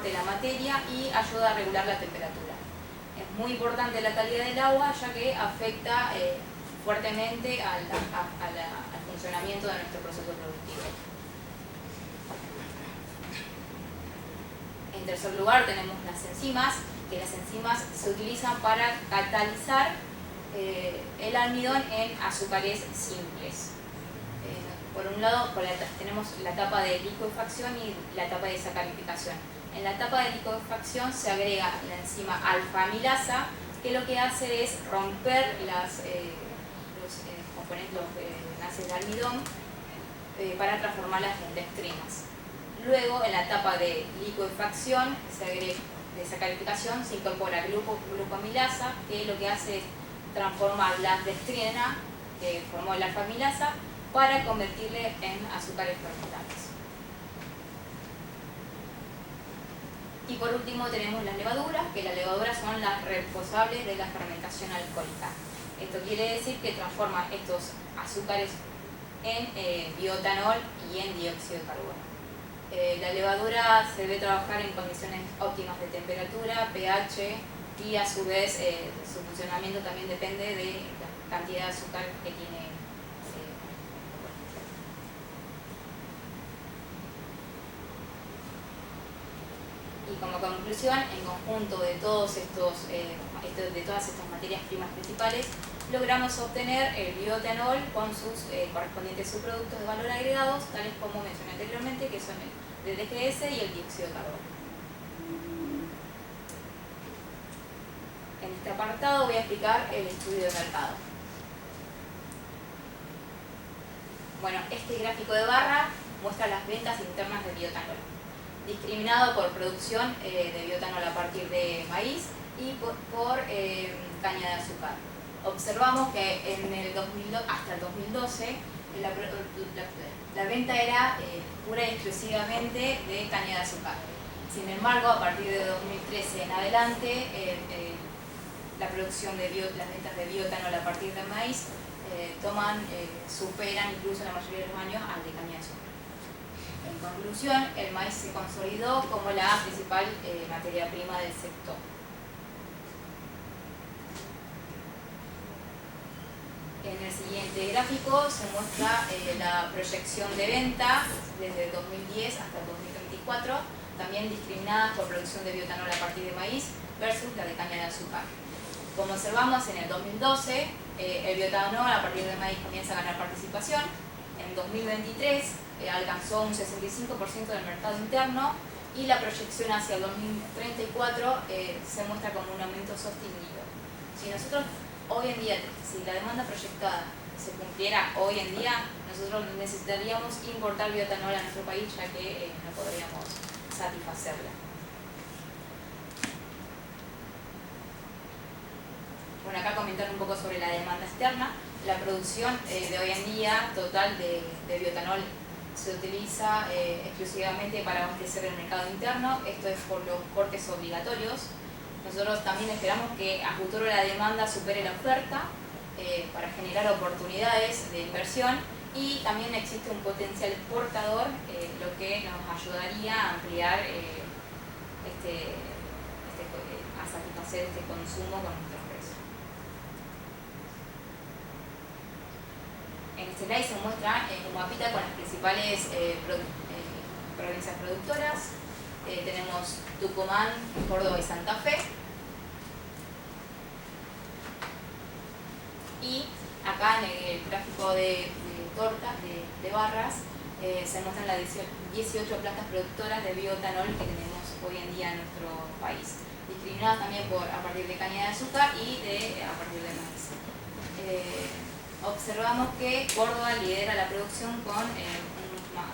transporte de la materia y ayuda a regular la temperatura. Es muy importante la calidad del agua, ya que afecta fuertemente al funcionamiento de nuestro proceso productivo. En tercer lugar tenemos las enzimas, que las enzimas se utilizan para catalizar el almidón en azúcares simples. Por un lado tenemos la etapa de licuefacción y la etapa de sacarificación. En la etapa de licuefacción se agrega la enzima alfa-amilasa, que lo que hace es romper los componentes, los enlaces de almidón para transformarlas en dextrinas. Luego, en la etapa de licuefacción, de sacarificación, se incorpora glucoamilasa, que lo que hace es transformar la dextrina que formó la alfa-amilasa para convertirle en azúcares fermentantes. Y por último tenemos las levaduras, que las levaduras son las responsables de la fermentación alcohólica. Esto quiere decir que transforma estos azúcares en bioetanol y en dióxido de carbono. La levadura se debe trabajar en condiciones óptimas de temperatura, pH y a su vez su funcionamiento también depende de la cantidad de azúcar que tiene. Y como conclusión, en conjunto de todas estas materias primas principales, logramos obtener el bioetanol con sus correspondientes subproductos de valor agregados, tales como mencioné anteriormente, que son el DDGS y el dióxido de carbono. En este apartado voy a explicar el estudio de mercado. Bueno, este gráfico de barra muestra las ventas internas de bioetanol, discriminado por producción de bioetanol a partir de maíz y por caña de azúcar. Observamos que en el 2002, hasta el 2012 la venta era pura y exclusivamente de caña de azúcar. Sin embargo, a partir de 2013 en adelante, la producción de las ventas de bioetanol a partir de maíz superan incluso en la mayoría de los años al de caña de azúcar. En conclusión, el maíz se consolidó como la principal materia prima del sector. En el siguiente gráfico se muestra la proyección de venta desde 2010 hasta 2034, también discriminadas por producción de bioetanol a partir de maíz versus la de caña de azúcar. Como observamos, en el 2012 el bioetanol a partir de maíz comienza a ganar participación. En 2023 alcanzó un 65% del mercado interno y la proyección hacia el 2034 se muestra como un aumento sostenido. Si nosotros hoy en día, si la demanda proyectada se cumpliera hoy en día, nosotros necesitaríamos importar bioetanol a nuestro país, ya que no podríamos satisfacerla. Bueno, acá comentar un poco sobre la demanda externa. La producción de hoy en día total de bioetanol se utiliza exclusivamente para abastecer el mercado interno. Esto es por los cortes obligatorios. Nosotros también esperamos que a futuro la demanda supere la oferta para generar oportunidades de inversión, y también existe un potencial exportador, lo que nos ayudaría a ampliar a satisfacer este consumo con nuestros precios. En este slide se muestra un mapita con las principales provincias productoras. Tenemos Tucumán, Córdoba y Santa Fe. Y acá en el gráfico de barras se muestran las 18 plantas productoras de bioetanol que tenemos hoy en día en nuestro país, discriminadas también a partir de caña de azúcar y a partir de maíz. Observamos que Córdoba lidera la producción con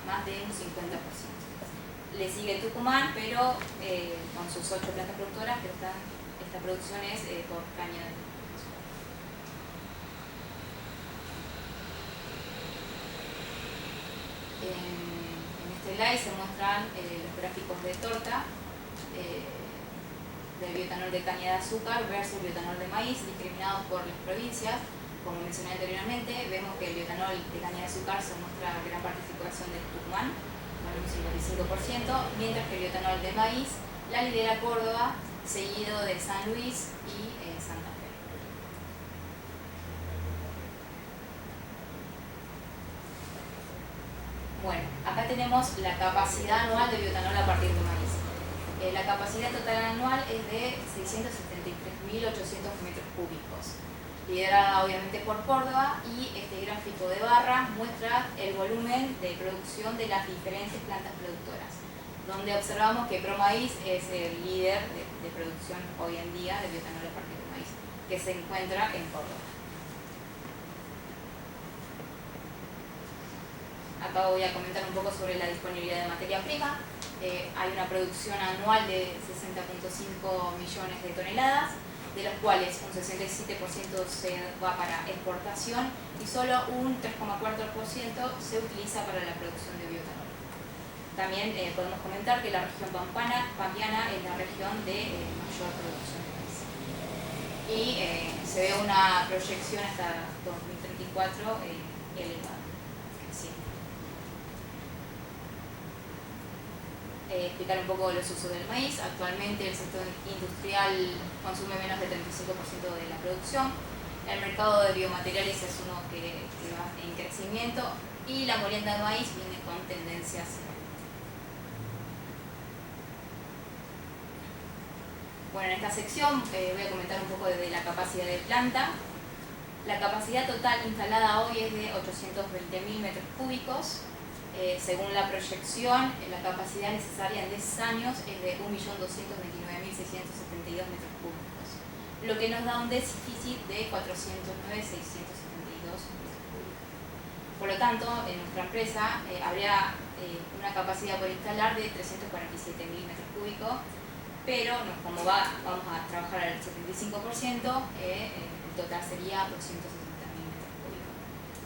más de un 50%. Le sigue Tucumán, pero con sus 8 plantas productoras, pero esta producción es por caña de azúcar. En este slide se muestran los gráficos de torta del bioetanol de caña de azúcar versus bioetanol de maíz, discriminados por las provincias. Como mencioné anteriormente, vemos que el bioetanol de caña de azúcar se muestra gran participación de Tucumán, con un 55%, mientras que el bioetanol de maíz La lidera Córdoba, seguido de San Luis y Santa Fe. Bueno, acá tenemos la capacidad anual de bioetanol a partir de maíz. La capacidad total anual es de 673.800 metros cúbicos, liderada obviamente por Córdoba, y este gráfico de barra muestra el volumen de producción de las diferentes plantas productoras, donde observamos que ProMaíz es el líder de producción hoy en día de bioetanol a partir de maíz, que se encuentra en Córdoba. Acá voy a comentar un poco sobre la disponibilidad de materia prima. Hay una producción anual de 60.5 millones de toneladas, de los cuales un 67% se va para exportación y solo un 3,4% se utiliza para la producción de bioetanol. También podemos comentar que la región pampeana es la región de mayor producción de maíz. Y se ve una proyección hasta 2034 elevada. Explicar un poco los usos del maíz. Actualmente el sector industrial consume menos del 35% de la producción. El mercado de biomateriales es uno que va en crecimiento y la molienda de maíz viene con tendencias. Bueno, en esta sección voy a comentar un poco de la capacidad de planta. La capacidad total instalada hoy es de 820.000 metros cúbicos. Según la proyección, la capacidad necesaria en 10 años es de 1.229.672 metros cúbicos, lo que nos da un déficit de 409.672 metros cúbicos. Por lo tanto, en nuestra empresa habría una capacidad por instalar de 347.000 metros cúbicos, pero como vamos a trabajar al 75%, el total sería 260.000 metros cúbicos.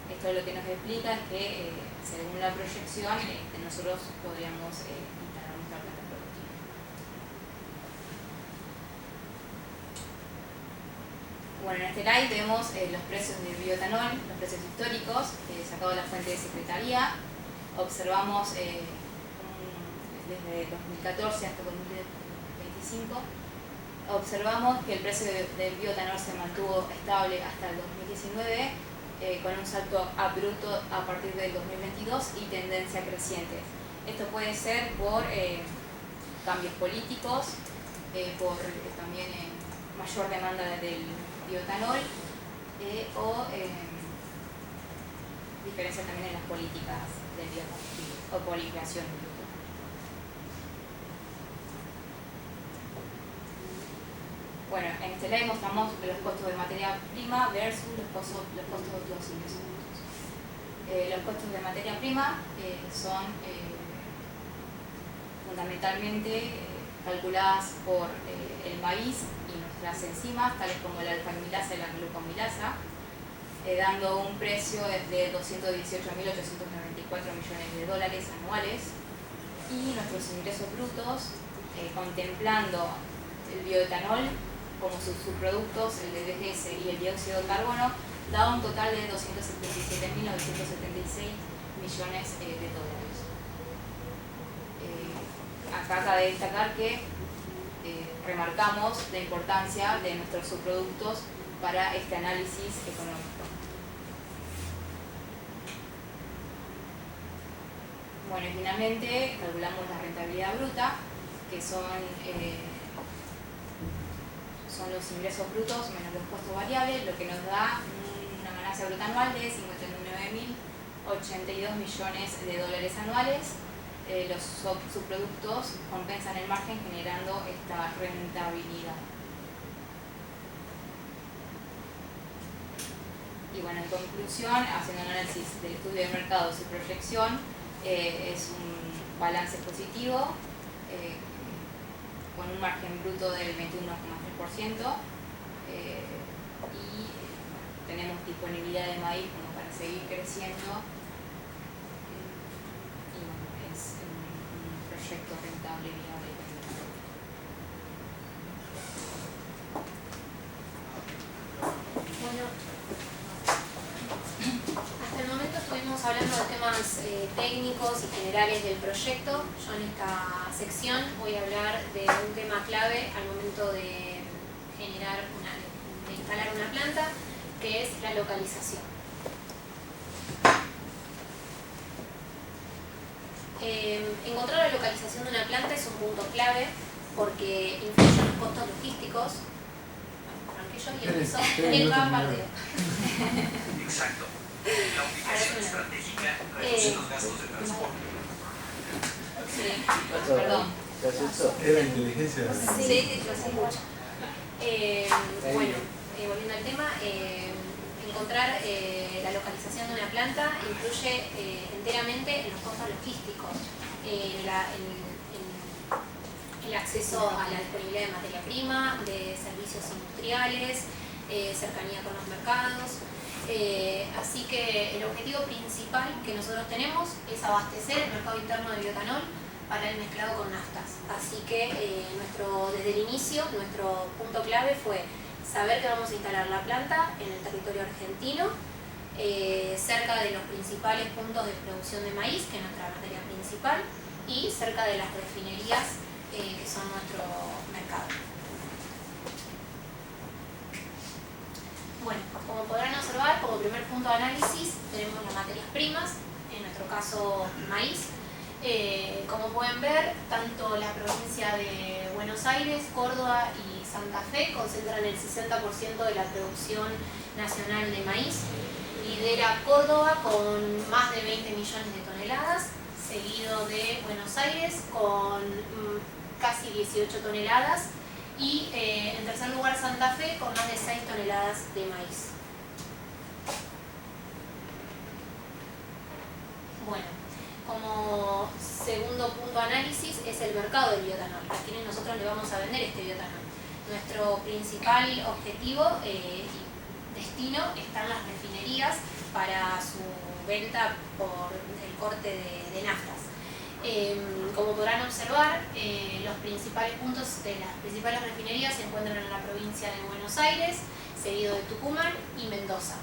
Esto es lo que nos explica que según la proyección, nosotros podríamos instalar nuestra planta productiva. Bueno, en este slide vemos los precios de bioetanol, los precios históricos, sacados de la fuente de secretaría. Observamos desde 2014 hasta 2025, observamos que el precio del bioetanol se mantuvo estable hasta el 2019, con un salto abrupto a partir del 2022 y tendencia creciente. Esto puede ser por cambios políticos, por también mayor demanda del bioetanol o diferencias también en las políticas del bioetanol o proliferación del bioetanol. Bueno, en este slide mostramos los costos de materia prima versus los costos de los ingresos brutos. Los costos de materia prima son fundamentalmente calculadas por el maíz y nuestras enzimas, tales como la alfa-amilasa y la glucomilasa, dando un precio de 218.894 millones de dólares anuales, y nuestros ingresos brutos, contemplando el bioetanol como sus subproductos, el DDGS y el dióxido de carbono, da un total de 277.976 millones de dólares. Acá cabe destacar que remarcamos la importancia de nuestros subproductos para este análisis económico. Bueno, y finalmente calculamos la rentabilidad bruta, que son los ingresos brutos menos los costos variables, lo que nos da una ganancia bruta anual de 59.082 millones de dólares anuales. Los subproductos compensan el margen generando esta rentabilidad. Y bueno, en conclusión, haciendo un análisis del estudio de mercados y proyección, es un balance positivo, con un margen bruto del 21,3%, y tenemos disponibilidad de maíz como para seguir creciendo, y es un proyecto rentable y viable. Bueno, hasta el momento estuvimos hablando de temas técnicos y generales del proyecto. Yo en esta sección voy a hablar de un tema clave al momento de instalar una planta, que es la localización. Encontrar la localización de una planta es un punto clave porque influye en los costos logísticos. Arranqué yo y empezó el bombardeo. Exacto. La ubicación estratégica reduce los gastos de transporte. Sí, perdón. Era inteligencia. Sí, yo sé mucho. Bueno, volviendo al tema, encontrar la localización de una planta influye enteramente en los costos logísticos, el acceso a la disponibilidad de materia prima, de servicios industriales, cercanía con los mercados. Así que el objetivo principal que nosotros tenemos es abastecer el mercado interno de bioetanol para el mezclado con naftas. Así que desde el inicio, nuestro punto clave fue saber que vamos a instalar la planta en el territorio argentino, cerca de los principales puntos de producción de maíz, que es nuestra materia principal, y cerca de las refinerías que son nuestro mercado. Bueno, como podrán observar, como primer punto de análisis tenemos las materias primas, en nuestro caso maíz. Como pueden ver, tanto la provincia de Buenos Aires, Córdoba y Santa Fe concentran el 60% de la producción nacional de maíz. Lidera Córdoba con más de 20 millones de toneladas, seguido de Buenos Aires con casi 18 toneladas y en tercer lugar Santa Fe con más de 6 toneladas de maíz. Bueno, como segundo punto de análisis es el mercado del bioetanol, a quienes nosotros le vamos a vender este bioetanol. Nuestro principal objetivo y destino están las refinerías para su venta por el corte de naftas. Como podrán observar, los principales puntos de las principales refinerías se encuentran en la provincia de Buenos Aires, seguido de Tucumán y Mendoza.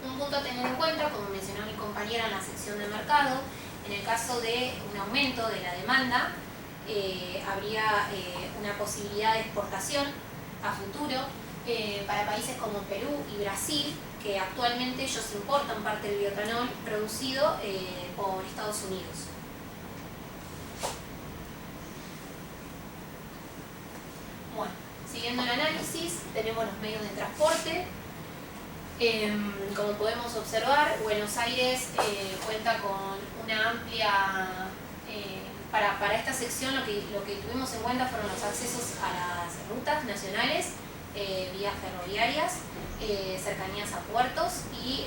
Un punto a tener en cuenta, como mencionó mi compañera en la sección de mercado, en el caso de un aumento de la demanda, habría una posibilidad de exportación a futuro para países como Perú y Brasil, que actualmente ellos importan parte del bioetanol producido por Estados Unidos. Bueno, siguiendo el análisis, tenemos los medios de transporte. Como podemos observar, Buenos Aires cuenta con una amplia... para esta sección lo que tuvimos en cuenta fueron los accesos a las rutas nacionales, vías ferroviarias, cercanías a puertos y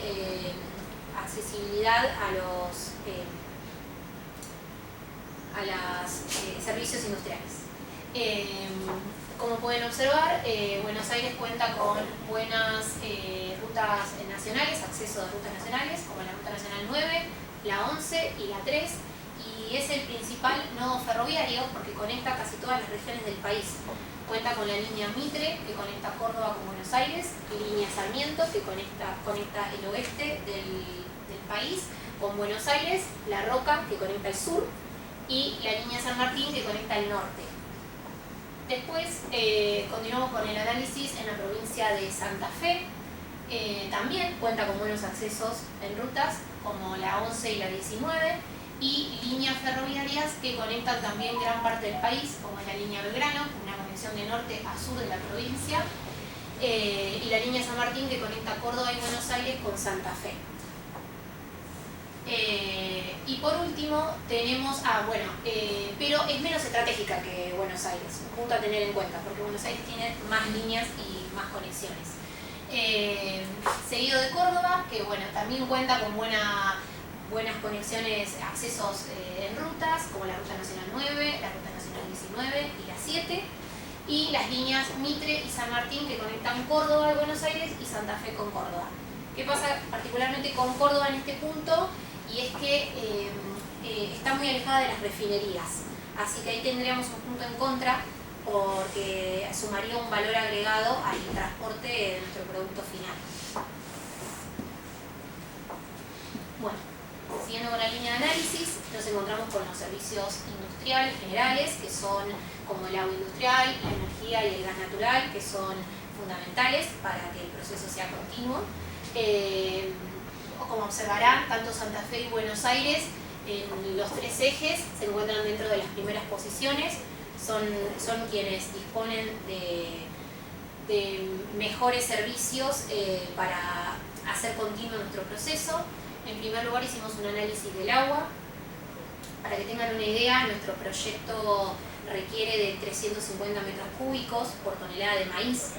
accesibilidad a los servicios industriales. Como pueden observar, Buenos Aires cuenta con buenas rutas nacionales, acceso a rutas nacionales, como la Ruta Nacional 9, la 11 y la 3, y es el principal nodo ferroviario porque conecta casi todas las regiones del país. Cuenta con la línea Mitre, que conecta Córdoba con Buenos Aires, y línea Sarmiento, que conecta el oeste del país con Buenos Aires, La Roca, que conecta el sur, y la línea San Martín, que conecta el norte. Después continuamos con el análisis en la provincia de Santa Fe. También cuenta con buenos accesos en rutas como la 11 y la 19 y líneas ferroviarias que conectan también gran parte del país, como es la línea Belgrano, una conexión de norte a sur de la provincia, y la línea San Martín que conecta Córdoba y Buenos Aires con Santa Fe. Y por último tenemos, pero es menos estratégica que Buenos Aires, un punto a tener en cuenta, porque Buenos Aires tiene más líneas y más conexiones. Seguido de Córdoba, que también cuenta con buenas conexiones, accesos en rutas, como la Ruta Nacional 9, la Ruta Nacional 19 y la 7, y las líneas Mitre y San Martín que conectan Córdoba y Buenos Aires y Santa Fe con Córdoba. ¿Qué pasa particularmente con Córdoba en este punto? Y es que está muy alejada de las refinerías, así que ahí tendríamos un punto en contra porque sumaría un valor agregado al transporte de nuestro producto final. Bueno, siguiendo con la línea de análisis, nos encontramos con los servicios industriales generales, que son como el agua industrial, la energía y el gas natural, que son fundamentales para que el proceso sea continuo. Como observarán, tanto Santa Fe y Buenos Aires, en los tres ejes, se encuentran dentro de las primeras posiciones, son quienes disponen de mejores servicios para hacer continuo nuestro proceso. En primer lugar, hicimos un análisis del agua. Para que tengan una idea, nuestro proyecto requiere de 350 metros cúbicos por tonelada de maíz.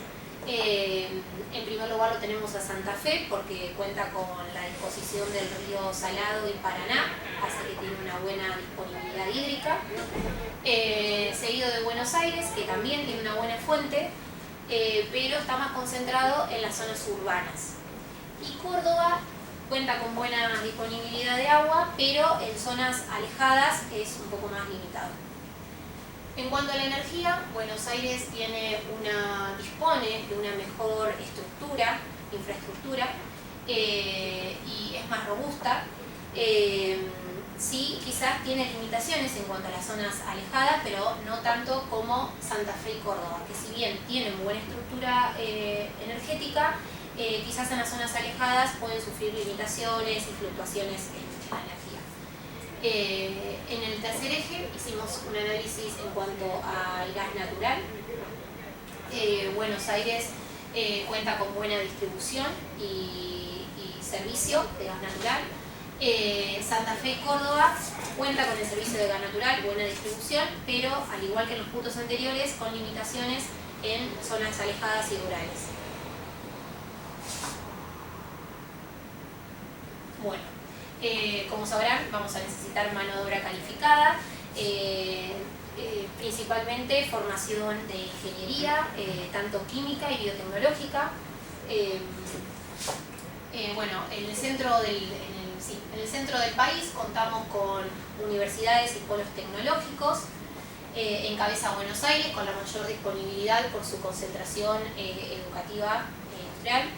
En primer lugar lo tenemos a Santa Fe porque cuenta con la disposición del río Salado y Paraná, así que tiene una buena disponibilidad hídrica. Seguido de Buenos Aires, que también tiene una buena fuente, pero está más concentrado en las zonas urbanas. Y Córdoba cuenta con buena disponibilidad de agua, pero en zonas alejadas es un poco más limitado. En cuanto a la energía, Buenos Aires dispone de una mejor infraestructura, y es más robusta. Sí, quizás tiene limitaciones en cuanto a las zonas alejadas, pero no tanto como Santa Fe y Córdoba, que si bien tienen buena estructura energética, quizás en las zonas alejadas pueden sufrir limitaciones y fluctuaciones en la energía. En el tercer eje hicimos un análisis en cuanto al gas natural. Buenos Aires cuenta con buena distribución y servicio de gas natural. Santa Fe y Córdoba cuenta con el servicio de gas natural, buena distribución, pero al igual que en los puntos anteriores, con limitaciones en zonas alejadas y rurales. Bueno, como sabrán, vamos a necesitar mano de obra calificada, principalmente formación de ingeniería, tanto química y biotecnológica. Bueno, en el centro del país contamos con universidades y polos tecnológicos. Encabeza Buenos Aires con la mayor disponibilidad por su concentración educativa industrial.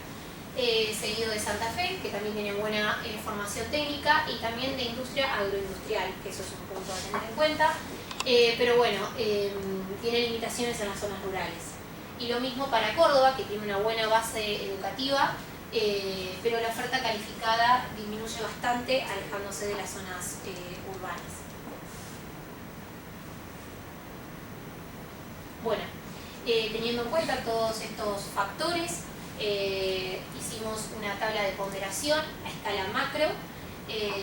Seguido de Santa Fe, que también tiene buena formación técnica, y también de industria agroindustrial, que eso es un punto a tener en cuenta, pero bueno, tiene limitaciones en las zonas rurales. Y lo mismo para Córdoba, que tiene una buena base educativa, pero la oferta calificada disminuye bastante, alejándose de las zonas urbanas. Bueno, teniendo en cuenta todos estos factores, hicimos una tabla de ponderación a escala macro,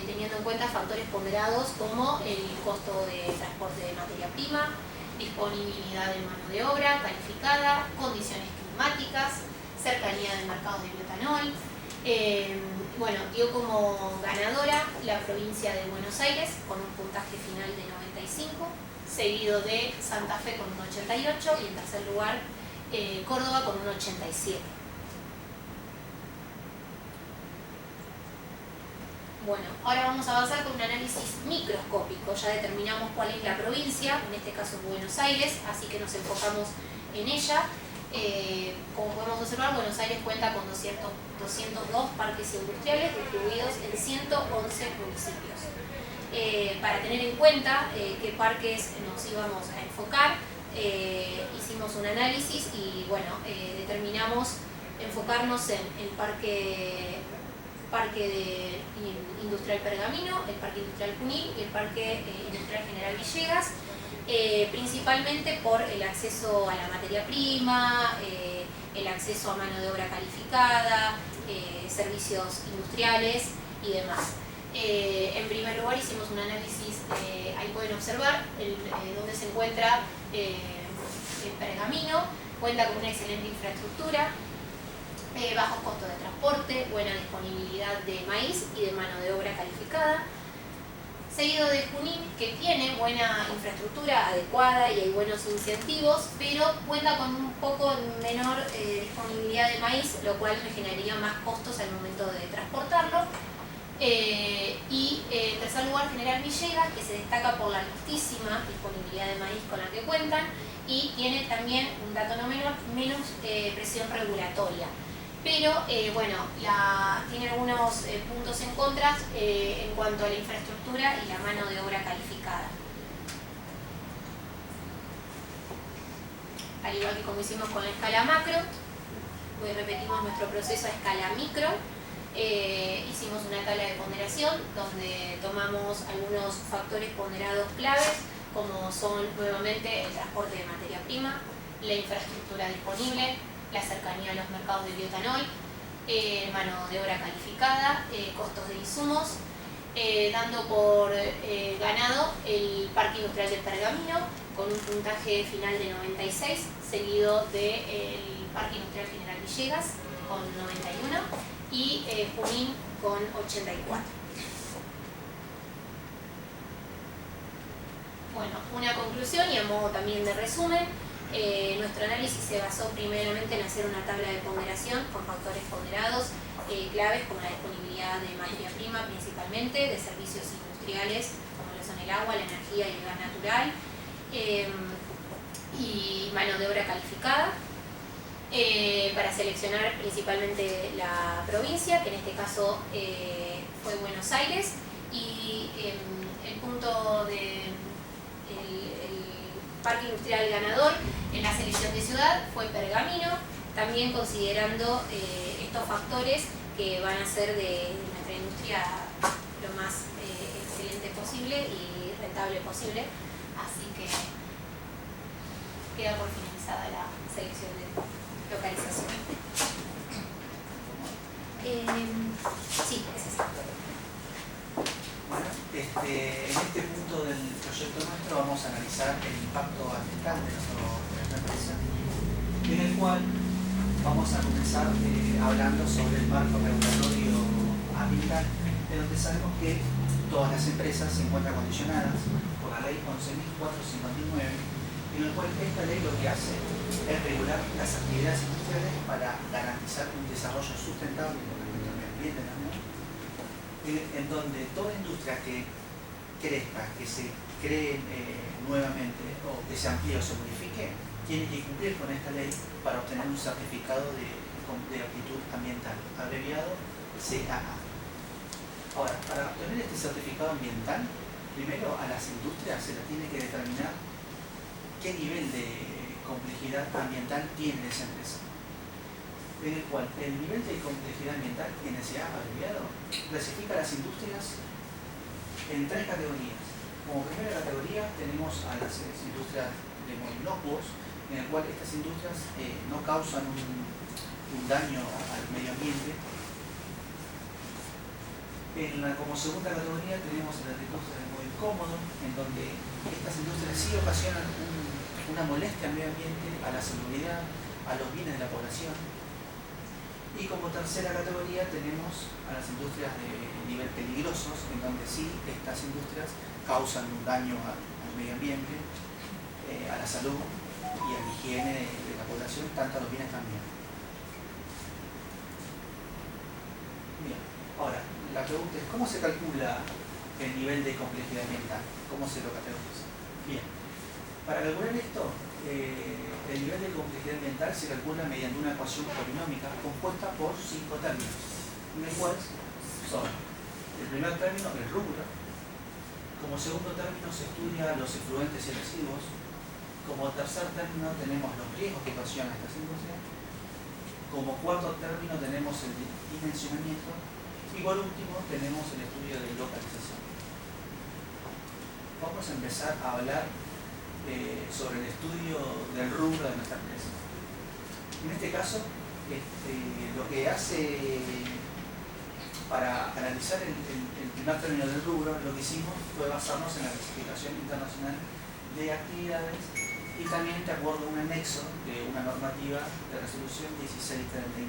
teniendo en cuenta factores ponderados como el costo de transporte de materia prima, disponibilidad de mano de obra calificada, condiciones climáticas, cercanía del mercado de bioetanol. Bueno, dio como ganadora la provincia de Buenos Aires con un puntaje final de 95, seguido de Santa Fe con un 88 y en tercer lugar Córdoba con un 87. Bueno, ahora vamos a avanzar con un análisis microscópico. Ya determinamos cuál es la provincia, en este caso Buenos Aires, así que nos enfocamos en ella. Como podemos observar, Buenos Aires cuenta con 202 parques industriales distribuidos en 111 municipios. Para tener en cuenta qué parques nos íbamos a enfocar, hicimos un análisis y bueno, determinamos enfocarnos en el Parque Industrial Pergamino, el Parque Industrial Junín y el Parque Industrial General Villegas, principalmente por el acceso a la materia prima, el acceso a mano de obra calificada, servicios industriales y demás. En primer lugar hicimos un análisis, ahí pueden observar dónde se encuentra el Pergamino. Cuenta con una excelente infraestructura, bajos costos de transporte, buena disponibilidad de maíz y de mano de obra calificada. Seguido de Junín, que tiene buena infraestructura adecuada y hay buenos incentivos, pero cuenta con un poco menor disponibilidad de maíz, lo cual le generaría más costos al momento de transportarlo. Y en tercer lugar, General Villegas, que se destaca por la altísima disponibilidad de maíz con la que cuentan y tiene también, un dato no menor, menos presión regulatoria. pero bueno, tiene algunos puntos en contra en cuanto a la infraestructura y la mano de obra calificada. Al igual que como hicimos con la escala macro, repetimos nuestro proceso a escala micro. Hicimos una tabla de ponderación donde tomamos algunos factores ponderados claves, como son nuevamente el transporte de materia prima, la infraestructura disponible, la cercanía a los mercados de bioetanol, mano de obra calificada, costos de insumos, dando por ganado el Parque Industrial del Pergamino con un puntaje final de 96, seguido del Parque Industrial General Villegas con 91 y Junín con 84. Bueno, una conclusión y a modo también de resumen, nuestro análisis se basó primeramente en hacer una tabla de ponderación con factores ponderados claves como la disponibilidad de materia prima principalmente, de servicios industriales como lo son el agua, la energía y el gas natural, y mano de obra calificada, para seleccionar principalmente la provincia, que en este caso fue Buenos Aires, y el punto del Parque Industrial ganador en la selección de ciudad fue Pergamino, también considerando estos factores que van a hacer de nuestra industria lo más excelente posible y rentable posible, así que queda por finalizada la selección de localización. Sí, es exacto. Bueno, en este punto del proyecto nuestro vamos a analizar el impacto ambiental de nuestra empresa, en el cual vamos a comenzar hablando sobre el marco regulatorio ambiental, en donde sabemos que todas las empresas se encuentran condicionadas por la ley 11.459, en el cual esta ley lo que hace es regular las actividades industriales para garantizar un desarrollo sustentable con respecto al medio ambiente también, en donde toda industria que crezca, que se cree nuevamente o que se amplíe o se modifique, tiene que cumplir con esta ley para obtener un certificado de aptitud ambiental, abreviado CAA. Ahora, para obtener este certificado ambiental, primero a las industrias se les tiene que determinar qué nivel de complejidad ambiental tiene esa empresa. En el cual el nivel de complejidad ambiental, NSA abreviado, clasifica a las industrias en 3 categorías. Como primera categoría tenemos a las industrias de modo inocuos, en el cual estas industrias no causan un daño al medio ambiente. Como segunda categoría tenemos a las industrias de modo incómodo, en donde estas industrias sí ocasionan una molestia al medio ambiente, a la salubridad, a los bienes de la población. Y como tercera categoría tenemos a las industrias de nivel peligrosos, en donde sí estas industrias causan un daño al medio ambiente, a la salud y a la higiene de la población, tanto a los bienes también. Bien, ahora, la pregunta es, ¿cómo se calcula el nivel de complejidad ambiental? ¿Cómo se lo categoriza? Bien, para calcular esto, el nivel de complejidad ambiental se calcula mediante una ecuación polinómica compuesta por 5 términos, en el cual son el primer término, el rubro; como segundo término se estudia los efluentes y residuos; como tercer término tenemos los riesgos que ocasionan estas industrias; como cuarto término tenemos el dimensionamiento; y por último tenemos el estudio de localización. Vamos a empezar a hablar sobre el estudio del rubro de nuestra empresa. En este caso, lo que hace para analizar el primer término del rubro, lo que hicimos fue basarnos en la clasificación internacional de actividades y también de acuerdo a un anexo de una normativa de resolución 1639,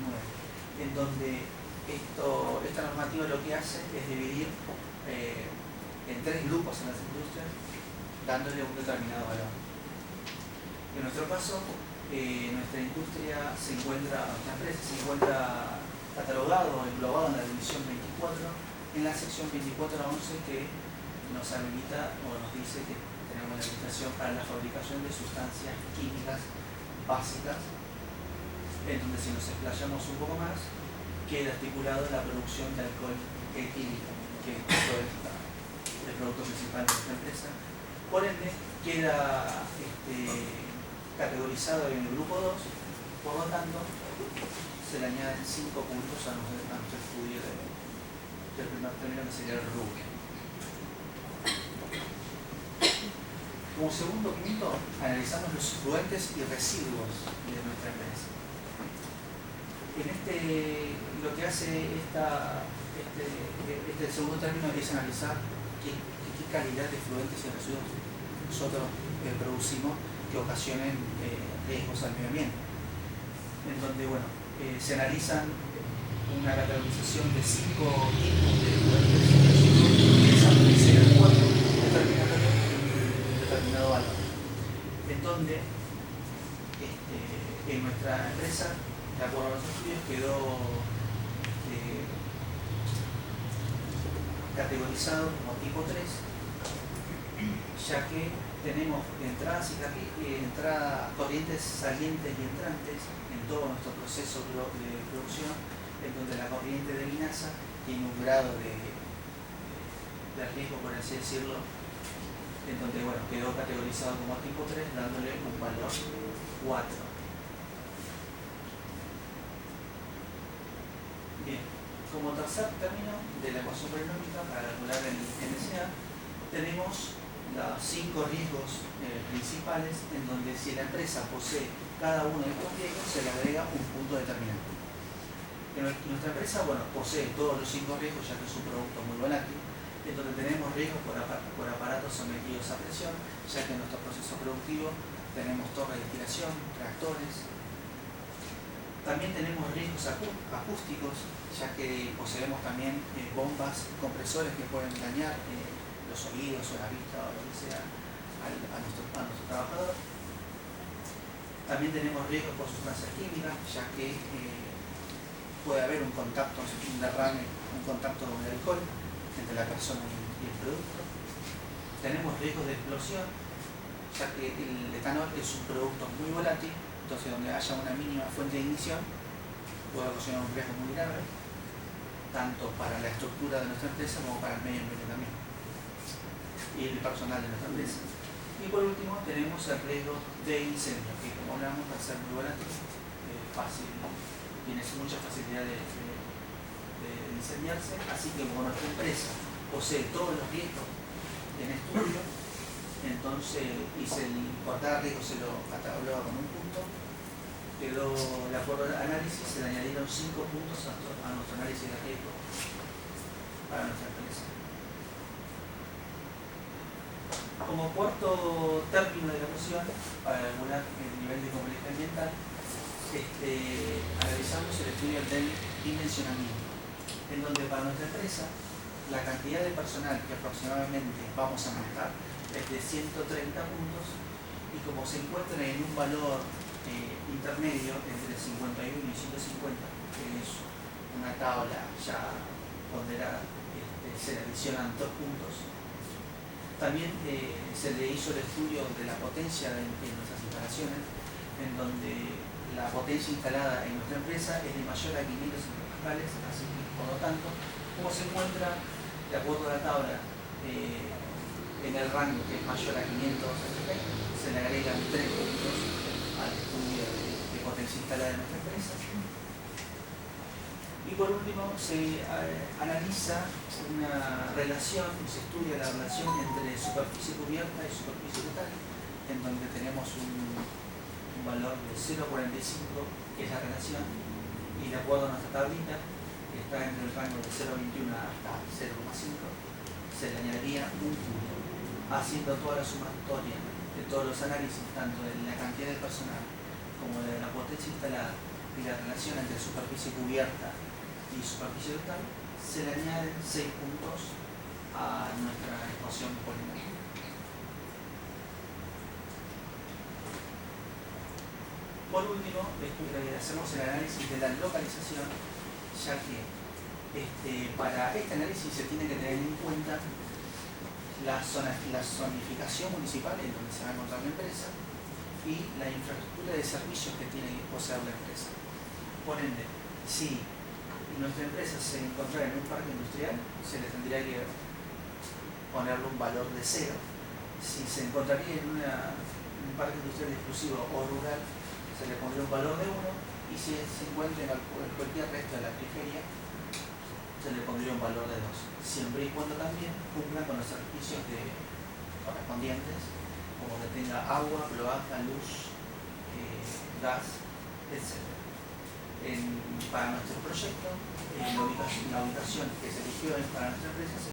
en donde esta normativa lo que hace es dividir en 3 grupos en las industrias, dándole un determinado valor. En nuestro caso, nuestra industria nuestra empresa se encuentra catalogado o englobado en la división 24, en la sección 24.11, que nos habilita o nos dice que tenemos la habilitación para la fabricación de sustancias químicas básicas en donde si nos explayamos un poco más, queda estipulado la producción de alcohol etílico, que es el producto principal de nuestra empresa. Por ende, queda categorizado en el grupo 2, por lo tanto, se le añaden 5 puntos a nuestro estudio del primer término, que sería el rubro. Como segundo punto, analizamos los fluentes y residuos de nuestra empresa. Lo que hace este segundo término es analizar qué calidad de fluentes y residuos nosotros producimos que ocasionen riesgos al medio ambiente. En donde, bueno, se analizan una categorización de 5 tipos de fluentes y residuos que establecen 4 determinatorios determinado valor, en donde en nuestra empresa, de acuerdo a los estudios, quedó categorizado como tipo 3, ya que tenemos entradas corrientes salientes y entrantes en todo nuestro proceso de producción, en donde la corriente de linaza tiene un grado de riesgo, por así decirlo, en donde, bueno, quedó categorizado como tipo 3, dándole un valor 4. Bien, como tercer término de la ecuación polinómica para calcular el NSA, tenemos los 5 riesgos principales, en donde si la empresa posee cada uno de estos riesgos, se le agrega un punto determinante. Nuestra empresa, bueno, posee todos los 5 riesgos, ya que es un producto muy volátil, en donde tenemos riesgos por aparatos sometidos a presión, ya que en nuestro proceso productivo tenemos torres de destilación, reactores. También tenemos riesgos acústicos, ya que poseemos también bombas, compresores que pueden dañar los oídos o la vista o lo que sea a nuestro trabajador. También tenemos riesgos por sustancias químicas, ya que puede haber un contacto, un derrame, un contacto con el alcohol entre la persona y el producto. Tenemos riesgos de explosión, ya que el etanol es un producto muy volátil, entonces donde haya una mínima fuente de ignición puede ocasionar un riesgo muy grave, tanto para la estructura de nuestra empresa como para el medio ambiente también, y el personal de nuestra empresa. Y por último tenemos el riesgo de incendio, que como hablamos va a ser muy volátil, fácil, tiene mucha facilidad de incendiarse, así que como nuestra empresa posee todos los riesgos en estudio, entonces por cada riesgo se lo cataloga con un punto, quedó de acuerdo al análisis, se le añadieron 5 puntos a nuestro análisis de riesgo para nuestra empresa. Como cuarto término de la ecuación, para calcular el nivel de complejidad ambiental, analizamos el estudio del dimensionamiento, en donde para nuestra empresa la cantidad de personal que aproximadamente vamos a manejar es de 130 puntos, y como se encuentra en un valor intermedio entre 51 y 150, que es una tabla ya ponderada, se le adicionan 2 puntos. También se le hizo el estudio de la potencia de nuestras instalaciones, en donde la potencia instalada en nuestra empresa es de mayor a 500 hectopascales, así que por lo tanto, como se encuentra de acuerdo a la tabla en el rango que es mayor a 500 hectopascales, se le agregan 3 puntos al estudio de potencia instalada en nuestra empresa. Y por último, se analiza una relación, se estudia la relación entre superficie cubierta y superficie total, en donde tenemos un valor de 0,45, que es la relación, y de acuerdo a nuestra tablita, que está entre el rango de 0,21 hasta 0,5, se le añadiría un punto, haciendo toda la sumatoria de todos los análisis, tanto de la cantidad de personal como de la potencia instalada y la relación entre superficie cubierta y superficie total, se le añaden 6 puntos a nuestra ecuación polinómica. Por último, hacemos el análisis de la localización, ya que para este análisis se tiene que tener en cuenta la zonificación municipal en donde se va a encontrar la empresa, y la infraestructura de servicios que tiene que poseer la empresa. Por ende, si nuestra empresa se encontrara en un parque industrial, se le tendría que ponerle un valor de 0. Si se encontraría en un parque industrial exclusivo o rural, se le pondría un valor de 1, y si se encuentra en cualquier resto de la periferia, se le pondría un valor de 2, siempre y cuando también cumplan con los servicios correspondientes, como que tenga agua, cloaca, luz, gas, etc. Para nuestro proyecto, la ubicación que se eligió para nuestra empresa